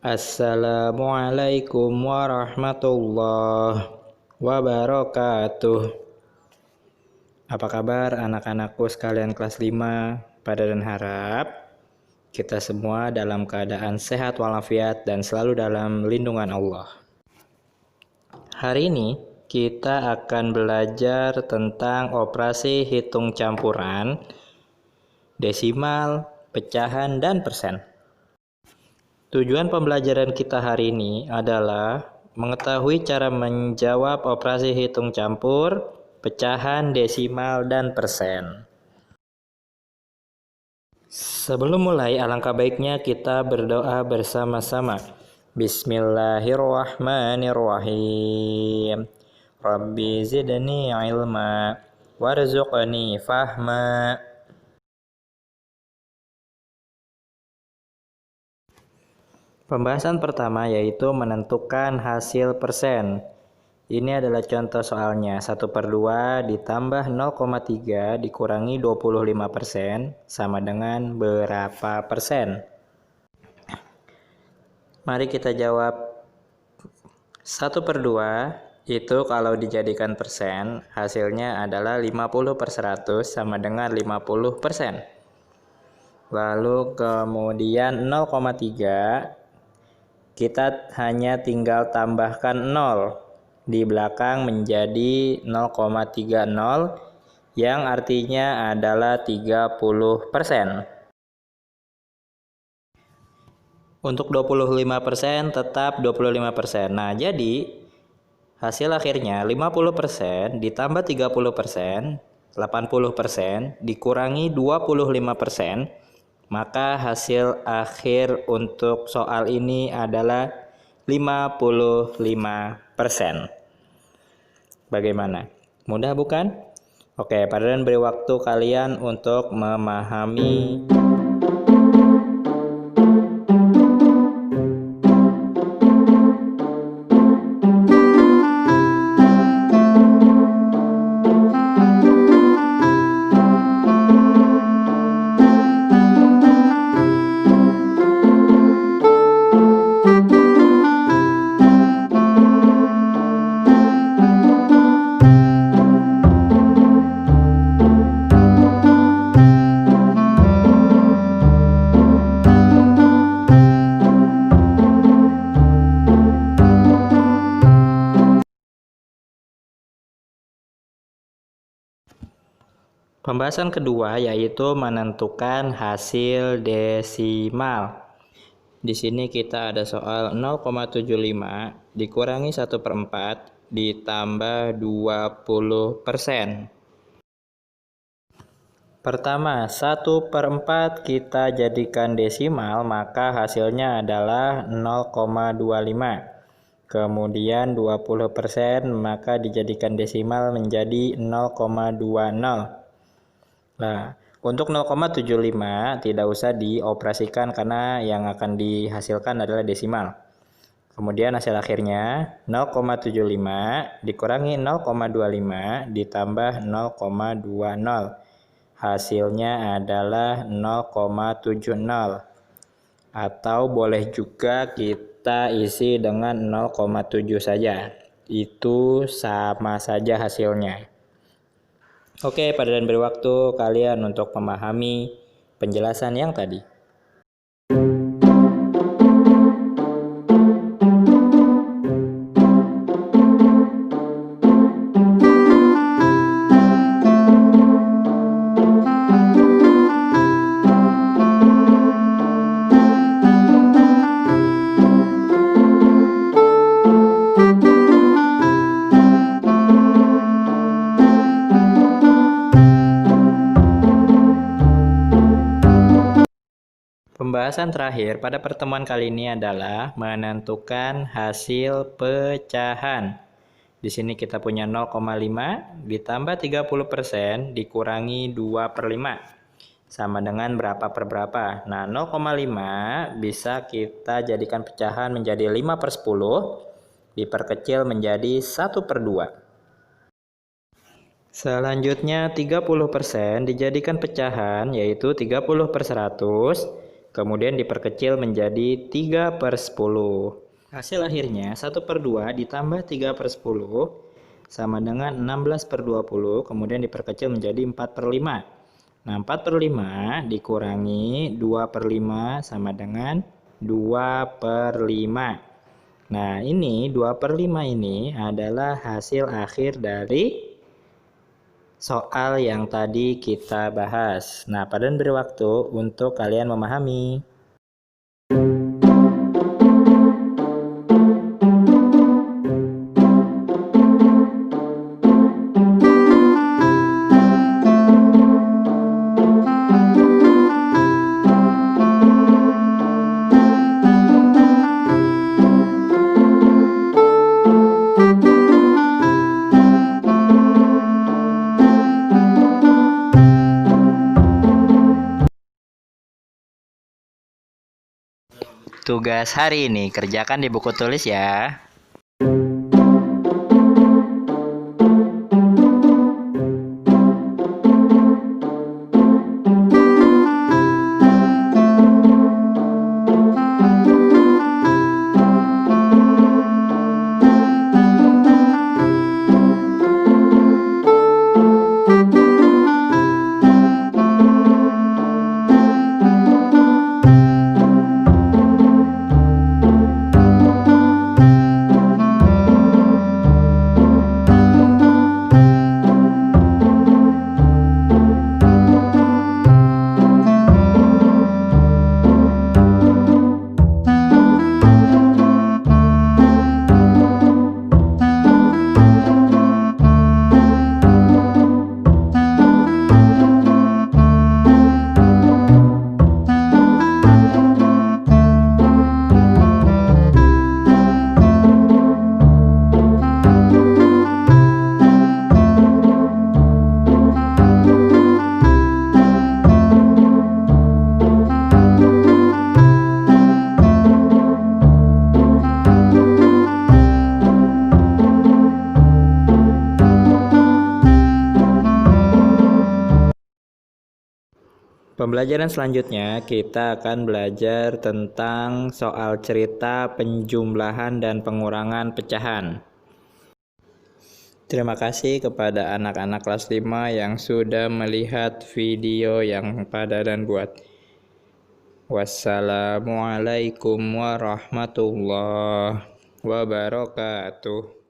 Assalamualaikum warahmatullahi wabarakatuh. Apa kabar anak-anakku sekalian kelas 5? Pada dan harap kita semua dalam keadaan sehat walafiat dan selalu dalam lindungan Allah. Hari ini kita akan belajar tentang operasi hitung campuran, desimal, pecahan, dan persen. Tujuan pembelajaran kita hari ini adalah mengetahui cara menjawab operasi hitung campur, pecahan, desimal, dan persen. Sebelum mulai, alangkah baiknya kita berdoa bersama-sama. Bismillahirrahmanirrahim. Rabbi zidni ilma warzuqni fahma. Pembahasan pertama yaitu menentukan hasil persen. Ini adalah contoh soalnya. 1/2 ditambah 0,3 dikurangi 25% sama dengan berapa persen? Mari kita jawab. 1/2 itu kalau dijadikan persen, hasilnya adalah 50/100 sama dengan 50%. Lalu kemudian 0,3 kita hanya tinggal tambahkan 0 di belakang menjadi 0,30 yang artinya adalah 30%. Untuk 25% tetap 25%. Nah, jadi hasil akhirnya 50% ditambah 30%, 80% dikurangi 25%. Maka hasil akhir untuk soal ini adalah 55%. Bagaimana? Mudah bukan? Oke, pada dan beri waktu kalian untuk memahami. Pembahasan kedua yaitu menentukan hasil desimal. Di sini kita ada soal 0,75 dikurangi 1/4 ditambah 20%. Pertama, 1/4 kita jadikan desimal, maka hasilnya adalah 0,25. Kemudian 20% maka dijadikan desimal menjadi 0,20. Nah, untuk 0,75 tidak usah dioperasikan karena yang akan dihasilkan adalah desimal. Kemudian hasil akhirnya 0,75 dikurangi 0,25 ditambah 0,20. Hasilnya adalah 0,70. Atau boleh juga kita isi dengan 0,7 saja. Itu sama saja hasilnya. Oke, pada dan beri waktu kalian untuk memahami penjelasan yang tadi. Pembahasan terakhir pada pertemuan kali ini adalah menentukan hasil pecahan. Di sini kita punya 0,5 ditambah 30% dikurangi 2/5. Sama dengan berapa per berapa? Nah, 0,5 bisa kita jadikan pecahan menjadi 5/10, diperkecil menjadi 1/2. Selanjutnya 30% dijadikan pecahan yaitu 30/100 kemudian diperkecil menjadi 3/10. Hasil akhirnya 1/2 ditambah 3/10 sama dengan 16/20, kemudian diperkecil menjadi 4/5. Nah, 4/5 dikurangi 2/5 sama dengan 2/5. Nah, ini 2/5 ini adalah hasil akhir dari soal yang tadi kita bahas. Nah, Padan beri waktu untuk kalian memahami. Tugas hari ini kerjakan di buku tulis ya. Pembelajaran selanjutnya kita akan belajar tentang soal cerita penjumlahan dan pengurangan pecahan. Terima kasih kepada anak-anak kelas 5 yang sudah melihat video yang Pada dan buat. Wassalamualaikum warahmatullahi wabarakatuh.